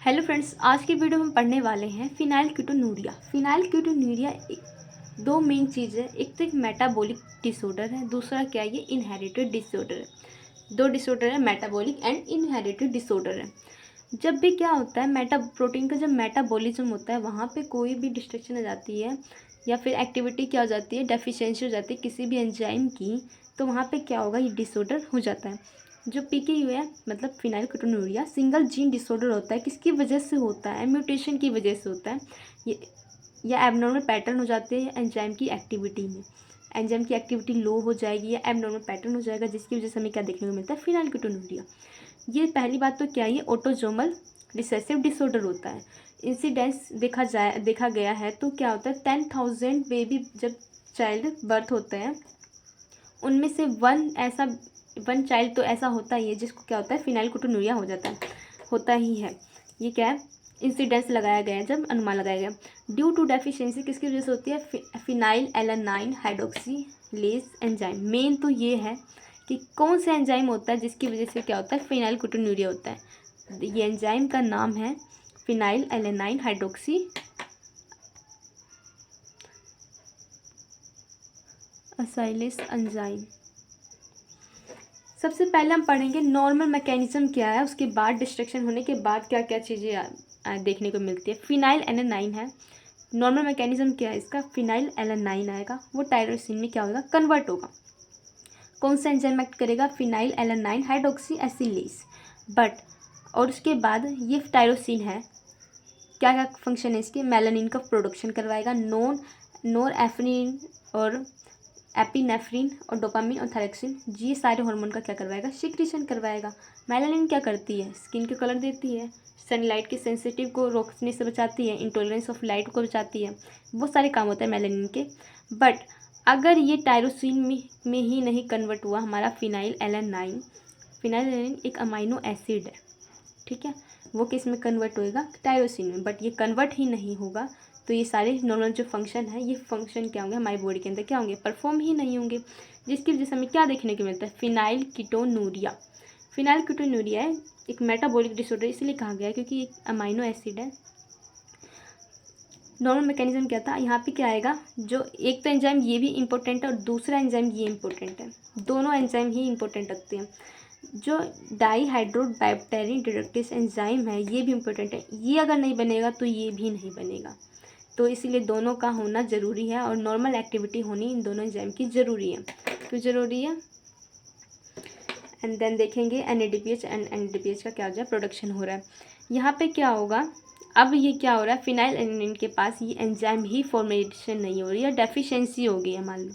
Hello friends, आज की video में हम पढ़ने वाले हैं फिनाइल कीटोन्यूरिया। फिनाइल कीटोन्यूरिया दो मेन चीज़ है। एक तो एक मेटाबॉलिक डिसऑर्डर है, दूसरा क्या है, ये इनहेरिटेड डिसऑर्डर है। दो डिसऑर्डर है, मेटाबॉलिक एंड इनहेरिटेड डिसऑर्डर है। जब भी क्या होता है, प्रोटीन का जब मेटाबॉलिज्म होता है वहाँ पे कोई भी डिस्ट्रक्शन आ जाती है या फिर एक्टिविटी क्या हो जाती है, डेफिशिएंसी हो जाती है किसी भी एंजाइम की, तो वहाँ पे क्या होगा, ये डिसऑर्डर हो जाता है। जो पीकेयू है मतलब phenyl ketonuria single gene disorder होता है। किसकी वजह से होता है? म्यूटेशन की वजह से होता है। ये या एबनॉर्मल पैटर्न हो जाते हैं एंजाइम की एक्टिविटी में। एंजाइम की एक्टिविटी लो हो जाएगी या एबनॉर्मल पैटर्न हो जाएगा, जिसकी वजह से हमें क्या देखने को मिलता है, फिनाइल कीटोन्यूरिया। ये पहली बात तो क्या है, ये ऑटोजोमल रिसेसिव डिसऑर्डर होता है। इंसिडेंस देखा गया है तो क्या होता है, 10,000 बेबी जब चाइल्ड बर्थ होते हैं उनमें से वन चाइल्ड तो ऐसा होता ही है जिसको क्या होता है, फिनाइल कीटोन्यूरिया हो जाता है, होता ही है। ये क्या है, इंसिडेंस लगाया गया है, जब अनुमान लगाया गया। ड्यू टू डेफिशिएंसी किसकी वजह से होती है, phenyl alanine hydroxylase enzyme. Main तो ये है कि कौन सा एंजाइम होता है जिसकी वजह से क्या होता है, फिनाइल कीटोन्यूरिया होता है। ये एंजाइम का नाम है फिनाइल एलानाइन हाइड्रोक्सी असाइलेज एंजाइम। सबसे पहले हम पढ़ेंगे नॉर्मल मैकेनिज्म क्या है, उसके बाद डिस्ट्रक्शन होने के बाद क्या क्या चीज़ें देखने को मिलती है। फिनाइल एलानाइन है, नॉर्मल मैकेनिज्म क्या है इसका, फिनाइल एलानाइन आएगा, वो टायरोसिन में क्या होगा, कन्वर्ट होगा। कौन सा एंजाइम एक्ट करेगा, phenyl alanine hydroxy acylase. But और उसके बाद ये टायरोसिन है, क्या क्या फंक्शन है इसके, मेलानिन का प्रोडक्शन करवाएगा, नोरएफ्रिन और एपिनेफ्रिन और डोपामिन और थायरोक्सिन, ये सारे हार्मोन का क्या करवाएगा, सिक्रीशन करवाएगा। मेलानिन क्या करती है, स्किन के कलर देती है, सनलाइट के सेंसिटिव को रोकने से बचाती है, इंटॉलरेंस ऑफ लाइट को बचाती है, बहुत सारे काम होते हैं मेलानिन के। बट अगर ये टायरोसिन में ही नहीं कन्वर्ट हुआ हमारा फिनाइल एलानाइन एक अमाइनो एसिड है, ठीक है, वो किस में कन्वर्ट होएगा, टायरोसिन में। बट ये कन्वर्ट ही नहीं होगा तो ये सारे नॉर्मल जो फंक्शन है, ये फंक्शन क्या होंगे हमारी बॉडी के अंदर, क्या होंगे, परफॉर्म ही नहीं होंगे, जिसकी वजह से हमें क्या देखने को मिलता है, फिनाइल कीटोन्यूरिया। फिनाइल कीटोन्यूरिया है एक मेटाबॉलिक डिसऑर्डर, इसलिए कहा गया है क्योंकि एक अमाइनो एसिड है। नॉर्मल मैकेनिज्म क्या था, यहाँ पे क्या आएगा, जो एक तो एंजाइम ये भी इंपॉर्टेंट है और दूसरा एंजाइम ये इंपॉर्टेंट है, दोनों एंजाइम ही इंपॉर्टेंट रखते हैं। जो डाईहाइड्रोबाइप्टेरिन रिडक्टेस एंजाइम है ये भी इम्पोर्टेंट है, ये अगर नहीं बनेगा तो ये भी नहीं बनेगा, तो इसीलिए दोनों का होना ज़रूरी है और नॉर्मल एक्टिविटी होनी इन दोनों एंजाइम की ज़रूरी है। क्यों ज़रूरी है, एंड देन देखेंगे NADPH एंड NADPH का क्या हो जाए, प्रोडक्शन हो रहा है। यहाँ पे क्या होगा, अब ये क्या हो रहा है, फिनाइल एलानाइन के पास ये एंजाइम ही फॉर्मेशन नहीं हो रही है, डेफिशिएंसी हो गई है मान लो,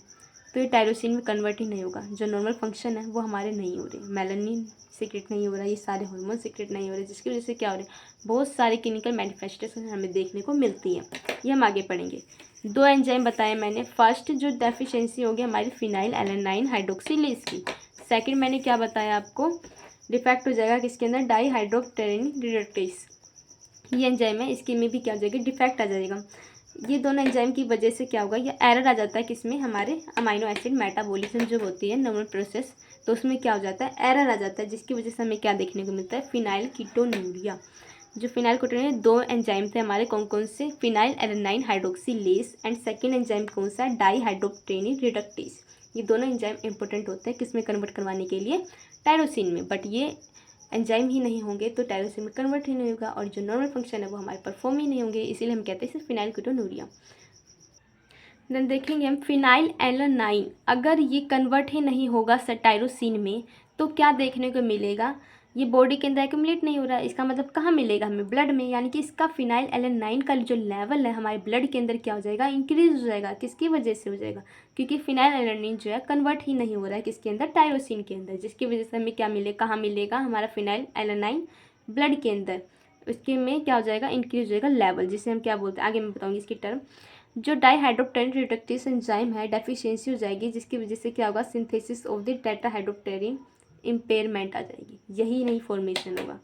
तो ये टायरोसिन में कन्वर्ट ही नहीं होगा, जो नॉर्मल फंक्शन है वो हमारे नहीं हो रहे, मेलानिन सीक्रेट नहीं हो रहा, ये सारे हार्मोन सीक्रेट नहीं हो रहे, जिसकी वजह से क्या हो रहा है, बहुत सारे क्लिनिकल मैनिफेस्टेशन हमें देखने को मिलती है। ये हम आगे पढ़ेंगे। दो एंजाइम बताए मैंने, फर्स्ट जो डेफिशिएंसी होगी हमारी फिनाइल एलानाइन हाइड्रोक्सीलेज की, सेकंड मैंने क्या बताया आपको, डिफेक्ट हो जाएगा किसके अंदर, डाईहाइड्रोप्टेरिन रिडक्टेस, ये एंजाइम है, इसके में भी क्या हो जाएगा, डिफेक्ट आ जाएगा। ये दोनों एंजाइम की वजह से क्या होगा, ये एरर आ जाता है किसमें, हमारे अमाइनो एसिड मेटाबॉलिज्म जो होती है नॉर्मल प्रोसेस, तो उसमें क्या हो जाता है, एरर आ जाता है, जिसकी वजह से हमें क्या देखने को मिलता है, फिनाइल कीटोन्यूरिया। जो फिनाइल कीटोन्यूरिया, दो एंजाइम थे हमारे, कौन कौन से, phenyl alanine hydroxylase and second enzyme कौन सा है, डाईहाइड्रोप्टेरिन रिडक्टेस। ये दोनों एंजाइम इंपॉर्टेंट होते हैं किसमें कन्वर्ट करवाने के लिए, टायरोसिन में। बट ये एंजाइम ही नहीं होंगे तो टायरोसिन में कन्वर्ट ही नहीं होगा और जो नॉर्मल फंक्शन है वो हमारे परफॉर्म ही नहीं होंगे, इसीलिए हम कहते हैं इसे फिनाइल कीटोन्यूरिया। देन देखेंगे हम फिनाइल एलानाइन, अगर ये कन्वर्ट ही नहीं होगा टायरोसिन में तो क्या देखने को मिलेगा, ये बॉडी के अंदर एक्यूमुलेट नहीं हो रहा है, इसका मतलब कहाँ मिलेगा हमें, ब्लड में, यानी कि इसका फिनाइल एलानाइन का जो लेवल है हमारे ब्लड के अंदर क्या हो जाएगा, इंक्रीज हो जाएगा। किसकी वजह से हो जाएगा, क्योंकि फिनाइल एलानाइन जो है कन्वर्ट ही नहीं हो रहा है किसके अंदर, टायरोसिन के अंदर, जिसकी वजह से हमें क्या मिलेगा, कहाँ मिलेगा हमारा फिनाइल एलानाइन, ब्लड के अंदर, उसके में क्या हो जाएगा, इंक्रीज हो जाएगा लेवल, जिसे हम क्या बोलते हैं, आगे मैं बताऊँगी इसकी टर्म। जो डाईहाइड्रोप्टेरिन रिडक्टेस एंजाइम है, डेफिशिएंसी हो जाएगी, जिसकी वजह से क्या होगा, सिंथेसिस ऑफ द टेट्राहाइड्रोप्टेरिन इम्पेयरमेंट आ जाएगी, यही नहीं फॉर्मेशन होगा।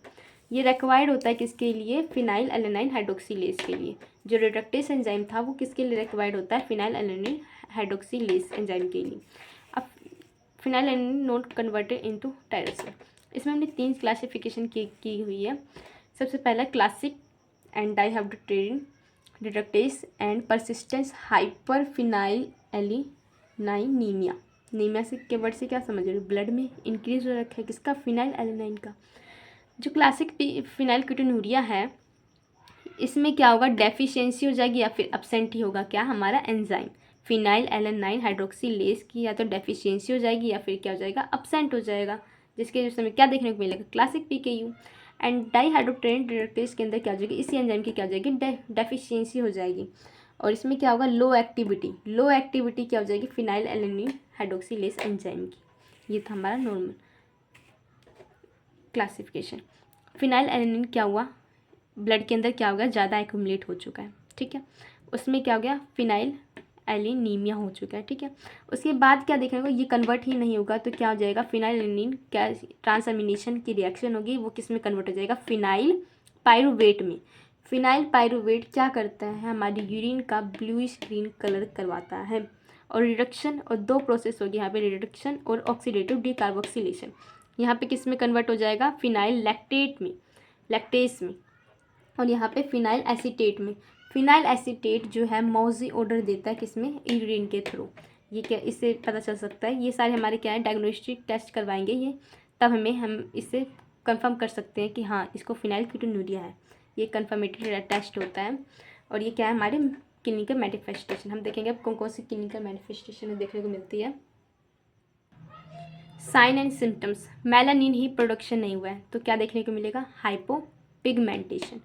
ये रिक्वायर्ड होता है किसके लिए, फिनाइल एलानाइन हाइड्रोक्सीलेज के लिए। जो रिडक्टेस एंजाइम था वो किसके लिए रिक्वायर्ड होता है, फिनाइल एलानाइन हाइड्रोक्सीलेज एंजाइम के लिए। अब phenylalanine not converted into tyrosine, इसमें हमने तीन क्लासिफिकेशन की हुई है। सबसे पहला classic and dihydropterin reductase and persistence hyperphenylalaninemia. नीमिया से के वर्ड से क्या समझ रहे हो, ब्लड में इंक्रीज हो रखा है किसका, फिनाइल एलिनाइन का। जो क्लासिक फिनाइलकीटोन्यूरिया है इसमें क्या होगा, डेफिशिएंसी हो जाएगी या फिर अब्सेंट ही होगा क्या, हमारा एंजाइम फिनाइल एलेनाइन हाइड्रोक्सीलेज की या तो डेफिशिएंसी हो जाएगी या फिर क्या हो जाएगा, अब्सेंट हो जाएगा, जिसके समय क्या देखने को मिलेगा, classic PKU. And dihydropterin reductase के अंदर क्या हो जाएगी, इसी एंजाइम की क्या हो जाएगी, डेफिशिएंसी हो जाएगी। और इसमें क्या होगा, लो एक्टिविटी क्या हो जाएगी, फिनाइल एलेनिन हाइड्रोक्सीलेज एंजाइम की। ये था हमारा नॉर्मल क्लासिफिकेशन। फिनाइल एलेनिन क्या हुआ, ब्लड के अंदर क्या हो गया, ज़्यादा एक्यूमुलेट हो चुका है, ठीक है, उसमें क्या हो गया, फिनाइल एलिनीमिया हो चुका है, ठीक है। उसके बाद क्या देखने को, ये कन्वर्ट ही नहीं होगा तो क्या हो जाएगा, फिनाइल एलिनीन क्या ट्रांसअमीनेशन की रिएक्शन होगी, वो किस में कन्वर्ट हो जाएगा, फिनाइल पायरुवेट में। फिनाइल पायरुवेट क्या करता है, हमारी यूरिन का ब्लूइश ग्रीन कलर करवाता है। और रिडक्शन, और दो प्रोसेस होगी यहाँ पे, रिडक्शन और ऑक्सीडेटिव डीकार्बोक्सिलेशन। यहाँ पे किस में कन्वर्ट हो जाएगा, फिनाइल लैक्टेट में, लैक्टेस में, और यहाँ पे फिनाइल एसीटेट में। फिनाइल एसीटेट जो है मौजी ऑर्डर देता है किसमें, यूरिन के थ्रू। ये क्या, इससे पता चल सकता है, ये सारे हमारे क्या है, डायग्नोस्टिक टेस्ट करवाएंगे ये, तब हम इससे कंफर्म कर सकते हैं कि हाँ इसको फिनाइलकीटोन्यूरिया है। ये कंफर्मेटरी टेस्ट होता है। और ये क्या है, हमारे क्लिनिकल मैनिफेस्टेशन। हम देखेंगे अब कौन कौन सी क्लिनिकल मैनिफेस्टेशन देखने को मिलती है। साइन एंड सिम्टम्स, मेलानिन ही प्रोडक्शन नहीं हुआ है तो क्या देखने को मिलेगा, हाइपोपिगमेंटेशन।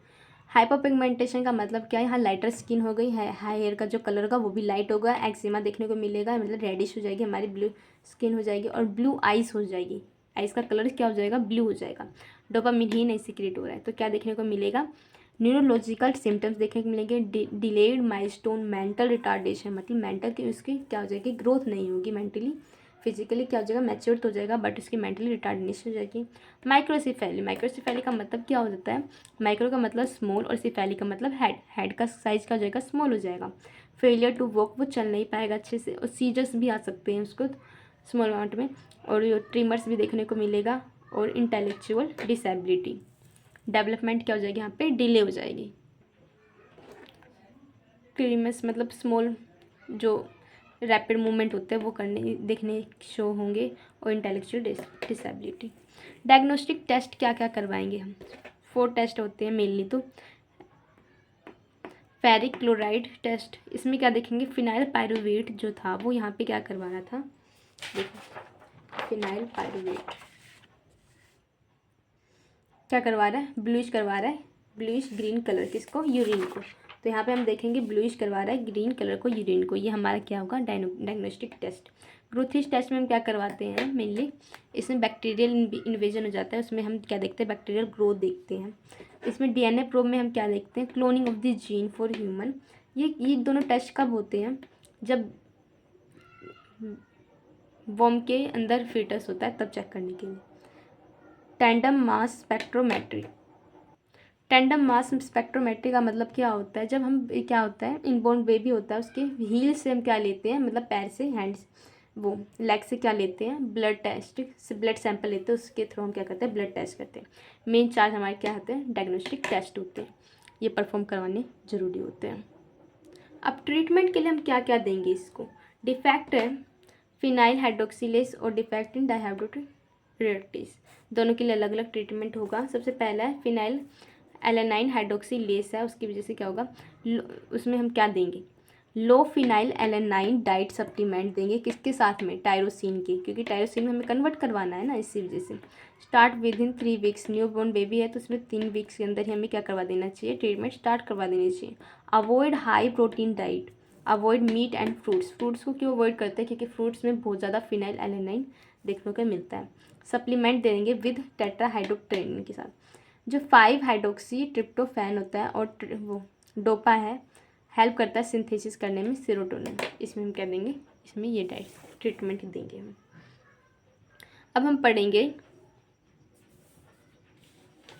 हाइपोपिगमेंटेशन का मतलब क्या है, यहाँ लाइटर स्किन हो गई है, हेयर का जो कलर होगा वो भी लाइट होगा, एक्जिमा देखने को मिलेगा, मतलब रेडिश हो जाएगी, हमारी ब्लू स्किन हो जाएगी, और ब्लू आइज हो जाएगी, आइज का कलर क्या हो जाएगा, ब्लू हो जाएगा। डोपामिन ही नहीं सीक्रेट हो रहा है तो क्या देखने को मिलेगा, न्यूरोलॉजिकल सिम्टम्स देखने को मिलेंगे, डिलेड माइलस्टोन, मेंटल रिटार्डेशन, मतलब मेंटल की उसकी क्या हो जाएगी, ग्रोथ नहीं होगी, मेंटली फिजिकली क्या हो जाएगा, मैच्योर तो हो जाएगा बट उसकी मेंटली रिटार्डेशन हो जाएगी। माइक्रोसिफेली का मतलब क्या हो जाता है, माइक्रो का मतलब स्मॉल और सिफेली का मतलब हेड का साइज क्या हो जाएगा, स्मॉल हो जाएगा। फेलियर टू वॉक, वो चल नहीं पाएगा अच्छे से, और सीजर्स भी आ सकते हैं उसको स्मॉल अमाउंट में, और ट्रिमर्स भी देखने को मिलेगा, और इंटेलेक्चुअल डिसेबिलिटी, डेवलपमेंट क्या हो जाएगी, यहाँ पे डिले हो जाएगी। ट्रिमर्स मतलब स्मॉल जो रैपिड मूवमेंट होते हैं वो करने देखने शो होंगे, और इंटेलेक्चुअल डिसेबिलिटी। डायग्नोस्टिक टेस्ट क्या क्या करवाएंगे हम, 4 टेस्ट होते हैं मेनली, तो फेरिक क्लोराइड टेस्ट, इसमें क्या देखेंगे, फिनाइल पायरुवेट जो था वो यहाँ पे क्या करवाना था, देखो फिनाइल पायरुवेट क्या करवा रहा है, ब्लूइश करवा रहा है, ब्लूइश ग्रीन कलर किसको, यूरिन को। तो यहाँ पे हम देखेंगे ब्लूइश करवा रहा है ग्रीन कलर को, यूरिन को, ये हमारा क्या होगा, डायग्नोस्टिक टेस्ट। ग्रोथिश टेस्ट में हम क्या करवाते हैं मेनली, इसमें बैक्टीरियल इन्वेजन हो जाता है, उसमें हम क्या देखते हैं, बैक्टीरियल ग्रोथ देखते हैं। इसमें डीएनए प्रोब में हम क्या देखते हैं, cloning of the gene for human. ये दोनों टेस्ट कब होते हैं, जब वॉर्म के अंदर फीटस होता है तब चेक करने के लिए। Tandem mass spectrometry, tandem mass spectrometry का मतलब क्या होता है, जब हम क्या होता है, इनबोर्न बेबी होता है उसके हील से हम क्या लेते हैं, मतलब पैर से, हैंड्स वो लेग से क्या लेते हैं, ब्लड टेस्ट से ब्लड सैंपल लेते हैं, उसके थ्रू हम क्या करते हैं, ब्लड टेस्ट करते हैं। मेन चार्ज हमारे क्या होते हैं, डायग्नोस्टिक टेस्ट होते हैं, ये परफॉर्म करवाने जरूरी होते हैं। अब ट्रीटमेंट के लिए हम क्या क्या देंगे इसको, डिफेक्ट है फिनाइल हाइड्रोक्सीलेज और डिफेक्ट इन डाइहाइड्रोटेस, दोनों के लिए अलग अलग ट्रीटमेंट होगा। सबसे पहला है फिनाइल एलेनाइन हाइड्रोक्सीलेज है, उसकी वजह से क्या होगा, उसमें हम क्या देंगे, लो फिनाइल एलेनाइन डाइट सप्लीमेंट देंगे, किसके साथ में, टायरोसिन के, क्योंकि टायरोसिन में हमें कन्वर्ट करवाना है ना, इसी वजह से। Start with in 3 weeks, new born baby है तो उसमें 3 वीक्स के अंदर ही हमें क्या करवा देना चाहिए, ट्रीटमेंट स्टार्ट करवा देनी चाहिए। Avoid high protein diet, avoid meat and fruits को क्यों अवॉइड करते हैं, क्योंकि फ्रूट्स में बहुत ज़्यादा फिनाइल एलेनाइन देखने को मिलता है। सप्लीमेंट देंगे विद टेट्राहाइड्रोक्टेनिन के साथ। जो 5 हाइड्रोक्सी ट्रिप्टोफैन होता है और वो डोपा है, हेल्प करता है सिंथेसिस करने में सेरोटोनिन, इसमें हम क्या देंगे, इसमें ये डाइट ट्रीटमेंट देंगे हम। अब हम पढ़ेंगे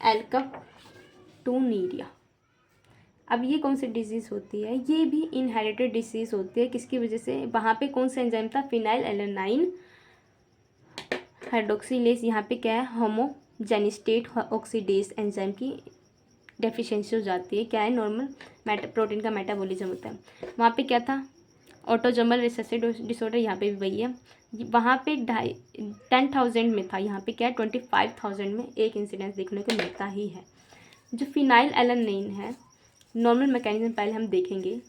एल्काटोनीरिया। अब ये कौन सी डिजीज़ होती है, ये भी इनहेरिटेड डिजीज़ होती है, किसकी वजह से, वहाँ पे कौन सा एंजाइम था, फिनाइल एलेनाइन हाइड्रोक्सीलेज, यहाँ पे क्या है, होमोजेनिस्टेट ऑक्सीडेज एंजाइम की डेफिशिएंसी हो जाती है। क्या है, नॉर्मल प्रोटीन का मेटाबॉलिज्म होता है। वहाँ पे क्या था, ऑटोजोमल रिसेसिव डिसऑर्डर, यहाँ पे भी वही है। वहाँ पे 10,000 में था, यहाँ पे क्या है 25,000 में एक इंसिडेंस देखने को मिलता ही है। जो फिनाइल एलानिन है, नॉर्मल मैकेनिज्म पहले हम देखेंगे।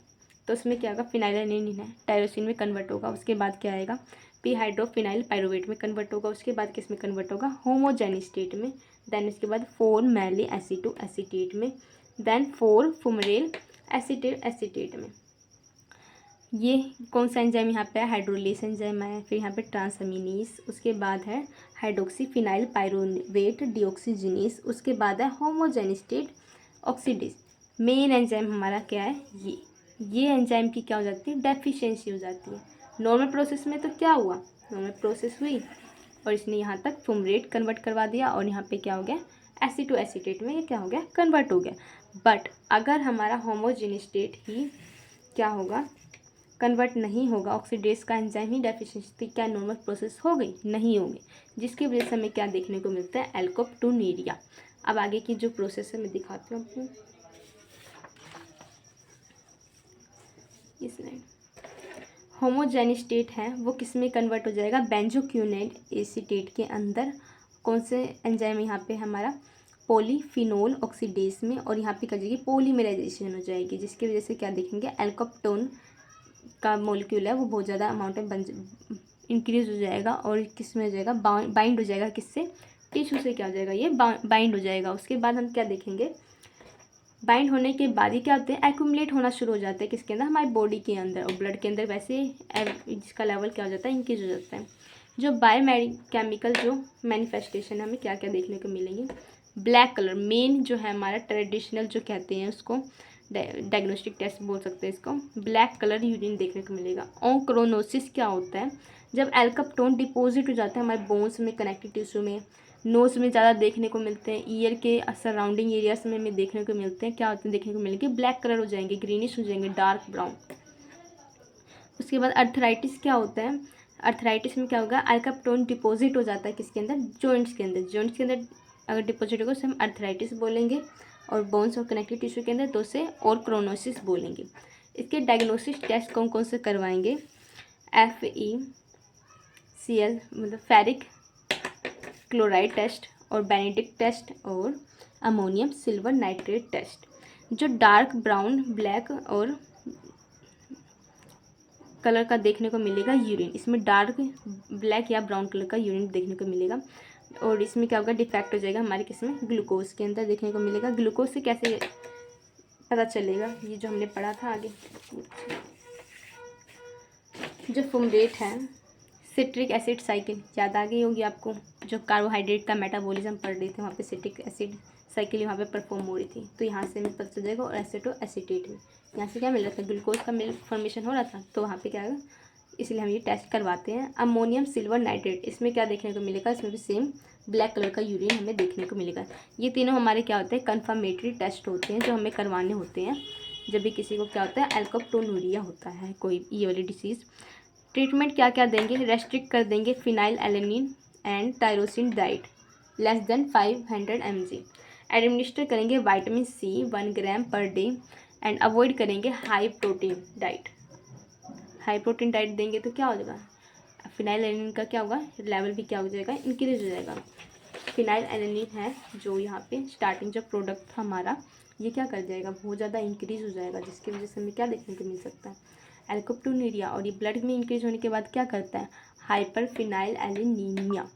तो उसमें क्या होगा, फिनाइल एलानिन है, टायरोसिन में कन्वर्ट होगा, उसके बाद क्या आएगा, पी हाइड्रोफिनाइल पायरुवेट में कन्वर्ट होगा, उसके बाद किस में कन्वर्ट होगा, होमोजेनिक स्टेट में। देन उसके बाद 4 मैली एसीटो एसीटेट में, देन 4 फुमरेल एसीटेट में। ये कौन सा एंजाइम यहाँ पे है, हाइड्रोलेस एंजाइम है। फिर यहाँ पे ट्रांसअमीनेस, उसके बाद है हाइड्रोक्सी फिनाइल पायरुवेट डिऑक्सीजिनेस, उसके बाद है होमोजेनिक स्टेट ऑक्सीडेज। मेन एंजाइम हमारा क्या है, ये एंजाइम की क्या हो जाती है, डेफिशिएंसी हो जाती है। नॉर्मल प्रोसेस में तो क्या हुआ, नॉर्मल प्रोसेस हुई और इसने यहाँ तक फुमरेट कन्वर्ट करवा दिया और यहाँ पे क्या हो गया, एसिटो एसीटेट में ये क्या हो गया, कन्वर्ट हो गया। बट अगर हमारा होमोजेनिक स्टेट ही क्या होगा, कन्वर्ट नहीं होगा, ऑक्सीडेज का एंजाइम ही डेफिशिएंसी, क्या नॉर्मल प्रोसेस हो गई, नहीं होगी, जिसकी वजह से हमें क्या देखने को मिलता है, एल्कोप्टोनूरिया। अब आगे की जो प्रोसेस है मैं दिखाती हूँ आपको। होमोजेनिक स्टेट है वो किस में कन्वर्ट हो जाएगा, बेंजोक्विनोन एसीटेट के अंदर। कौन से एंजाइम यहाँ पे हमारा, पॉलीफिनोल ऑक्सीडेज में, और यहाँ पे कर जाएगी पॉलीमराइजेशन हो जाएगी, जिसकी वजह से क्या देखेंगे, एल्कोप्टोन का मॉलिक्यूल है वो बहुत ज़्यादा अमाउंट में इंक्रीज हो जाएगा और किस में हो जाएगा, बाइंड हो जाएगा, किससे, टिश्यू से क्या हो जाएगा, ये बाइंड हो जाएगा। उसके बाद हम क्या देखेंगे, बाइंड होने के बाद ये क्या होते हैं, एक्यूमुलेट होना शुरू हो जाता है किसके अंदर, हमारी बॉडी के अंदर, और ब्लड के अंदर वैसे इसका लेवल क्या हो जाता है, इंक्रीज हो जाता है। जो बायोकेमिकल जो मैनिफेस्टेशन हमें क्या क्या देखने को मिलेंगे, ब्लैक कलर मेन जो है हमारा ट्रेडिशनल जो कहते हैं उसको, डायग्नोस्टिक टेस्ट बोल सकते हैं इसको, ब्लैक कलर यूरिन देखने को मिलेगा। ओंक्रोनोसिस क्या होता है, जब एल्कप्टोन डिपॉजिट हो जाता है हमारे बोन्स में, कनेक्टिव टिश्यू में, नोज में ज़्यादा देखने को मिलते हैं, ईयर के सराउंडिंग एरियाज में हमें देखने को मिलते हैं, क्या होते हैं देखने को मिलेंगे, ब्लैक कलर हो जाएंगे, ग्रीनिश हो जाएंगे, डार्क ब्राउन। उसके बाद अर्थराइटिस क्या होता है, अर्थराइटिस में क्या होगा, एल्कप्टोन डिपॉजिट हो जाता है किसके अंदर, जॉइंट्स के अंदर, जॉइंट्स के अंदर अगर डिपॉजिट होगा उसे हम अर्थराइटिस बोलेंगे, और बोन्स और कनेक्टिव टिश्यू के अंदर तो से और क्रोनोसिस बोलेंगे। इसके डायग्नोसिस टेस्ट कौन कौन से करवाएंगे, FeCl मतलब फेरिक क्लोराइड टेस्ट, और बेनेडिक्ट टेस्ट, और अमोनियम सिल्वर नाइट्रेट टेस्ट। जो डार्क ब्राउन, ब्लैक और कलर का देखने को मिलेगा यूरिन, इसमें डार्क ब्लैक या ब्राउन कलर का यूरिन देखने को मिलेगा। और इसमें क्या होगा, डिफेक्ट हो जाएगा हमारे किसमें, ग्लूकोज के अंदर देखने को मिलेगा। ग्लूकोज से कैसे पता चलेगा, ये जो हमने पढ़ा था आगे, जो फुमरेट है, सिट्रिक एसिड साइकिल याद आ गई होगी आपको, जो कार्बोहाइड्रेट का मेटाबॉलिज्म पढ़ रहे थे वहाँ पे सिट्रिक एसिड साइकिल वहाँ पे परफॉर्म हो रही थी, तो यहाँ से हमें पता चल जाएगा। और एसिटो एसीटेट में यहाँ से क्या मिल रहा था, ग्लूकोज का मिल्क फॉर्मेशन हो रहा था, तो वहाँ पे क्या है, इसलिए हम ये टेस्ट करवाते हैं। अमोनियम सिल्वर नाइट्रेट, इसमें क्या देखने को मिलेगा, इसमें भी सेम ब्लैक कलर का यूरिन हमें देखने को मिलेगा। ये तीनों हमारे क्या होते हैं, कन्फर्मेटरी टेस्ट होते हैं जो हमें करवाने होते हैं जब भी किसी को क्या होता है, एल्कोप्टोनूरिया होता है, कोई ये वाली डिसीज़। ट्रीटमेंट क्या क्या देंगे, रेस्ट्रिक्ट कर देंगे phenylalanine and tyrosine diet less than 500 mg। Administer करेंगे vitamin C 1 gram per day and avoid करेंगे high protein diet. High protein diet देंगे तो क्या हो जाएगा, फिनाइल एलानिन का क्या होगा, लेवल भी क्या हो जाएगा, इंक्रीज हो जाएगा। फिनाइल एलानिन है जो यहाँ पे स्टार्टिंग जो प्रोडक्ट था हमारा, ये क्या कर जाएगा, बहुत ज़्यादा इंक्रीज हो जाएगा, जिसकी वजह से हमें क्या देखने को मिल सकता है, एल्कोप्टोनूरिया। और ये ब्लड में इंक्रीज होने के बाद क्या करता है, हाइपर फिनाइल एलिनीमिया,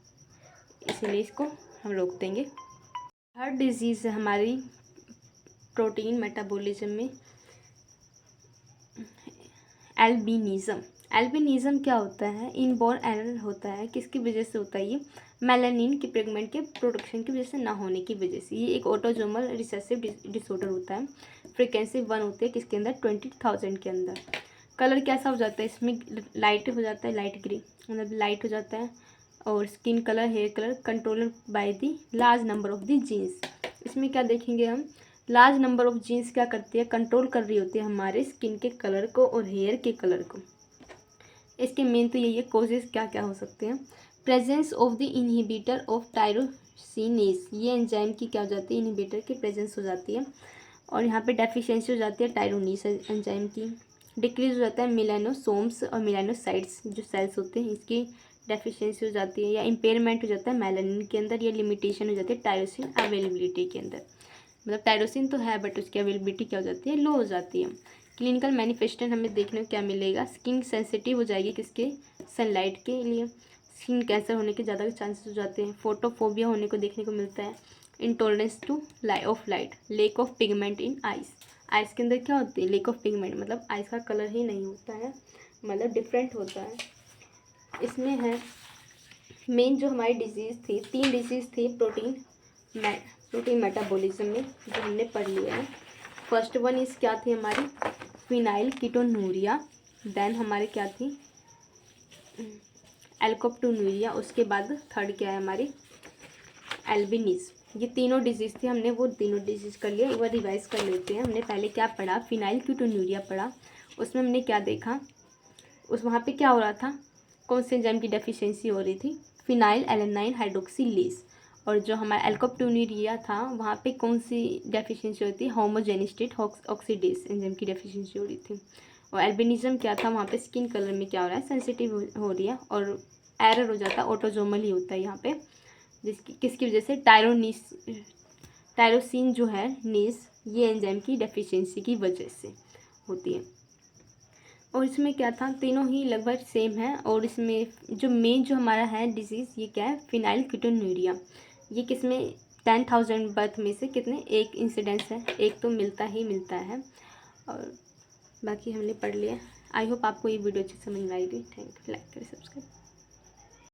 इसीलिए इसको हम रोक देंगे। हर डिजीज़ हमारी प्रोटीन मेटाबॉलिज्म में, एल्बिनिज़म। एल्बिनिज़म क्या होता है, इनबॉर्न एरर होता है, किसकी वजह से होता है, ये मेलानिन के पिगमेंट के प्रोडक्शन की वजह से ना होने की वजह से। ये एक ऑटोजोमल रिसेसिव डिसऑर्डर होता है, फ्रीक्वेंसी 1 होती है किसके अंदर, 20,000 के अंदर। कलर कैसा हो जाता है, इसमें लाइट हो जाता है, लाइट ग्रीन मतलब लाइट हो जाता है, और skin colour, hair colour controller by the large number of the genes. इसमें क्या देखेंगे हम, लार्ज नंबर ऑफ जीन्स क्या करती है, कंट्रोल कर रही होती है हमारे स्किन के कलर को और हेयर के कलर को। इसके मेन तो यही है, कॉजेज क्या क्या हो सकते हैं, presence of the inhibitor of tyrosinase, ये एंजाइम की क्या हो जाती है, इनहिबिटर की प्रेजेंस हो जाती है। और यहाँ पे डेफिशिएंसी हो जाती है टायरोनीस एंजाइम की। डिक्रीज हो जाता है मेलानोसोम्स और मेलानोसाइट्स जो सेल्स होते हैं, इसकी डेफिशिएंसी हो जाती है। या इम्पेयरमेंट हो जाता है मेलानिन के अंदर, या लिमिटेशन हो जाती है टायरोसिन अवेलेबिलिटी के अंदर। मतलब टायरोसिन तो है बट उसकी अवेलेबिलिटी क्या हो जाती है, लो हो जाती है। क्लिनिकल मैनिफेस्टेशन हमें देखने को क्या मिलेगा, स्किन सेंसिटिव हो जाएगी किसके, सनलाइट के लिए। स्किन कैंसर होने के ज़्यादा चांसेस हो जाते हैं। फोटोफोबिया होने को देखने को मिलता है। Intolerance two of light, lake of pigment in ice, ice के अंदर क्या होती है, लेक ऑफ पिगमेंट, मतलब आइस का कलर ही नहीं होता है, मतलब डिफरेंट होता है। इसमें है मेन जो हमारी डिजीज़ थी, 3 डिजीज़ थी प्रोटीन मेटाबॉलिज्म में, जो हमने पढ़ लिया है। फर्स्ट वन इस क्या थी हमारी, फिनाइल कीटोनूरिया। देन हमारे क्या थी, एल्कोप्टोनूरिया। उसके बाद थर्ड क्या है हमारी, एल्बिनिस। ये तीनों डिजीज़ थी, हमने वो तीनों डिजीज़ कर लिया। एक बार रिवाइज कर लेते हैं। हमने पहले क्या पढ़ा, फिनाइल कीटोनूरिया पढ़ा। उसमें हमने क्या देखा, उस वहाँ पे क्या हो रहा था, कौन से एंजाइम की डेफिशिएंसी हो रही थी, फिनाइल एलेनाइन हाइड्रोक्सिलेज। और जो हमारा एल्कोप्टोनूरिया था वहाँ पे कौन सी डेफिशिएंसी होती है, होमोजेनिस्टेट ऑक्सीडेज एंजाइम की डेफिशिएंसी हो रही थी। और एल्बिनिज्म क्या था, वहाँ पे स्किन कलर में क्या हो रहा है, सेंसिटिव हो रही है। और एरर हो जाता है, ऑटोजोमल ही होता है यहाँ पे, जिसकी किसकी वजह से, टायरोसिन जो है नीस, ये एंजाइम की डेफिशिएंसी की वजह से होती है। और इसमें क्या था, तीनों ही लगभग सेम है। और इसमें जो मेन जो हमारा है डिजीज़, ये क्या है, फिनाइल कीटोनूरिया। ये किसमें 10,000 बर्थ में से कितने, एक इंसिडेंस है, एक तो मिलता ही मिलता है। और बाकी हमने पढ़ लिया। आई होप आपको ये वीडियो अच्छी समझ में आएगी। थैंक यू, लाइक करें, सब्सक्राइब।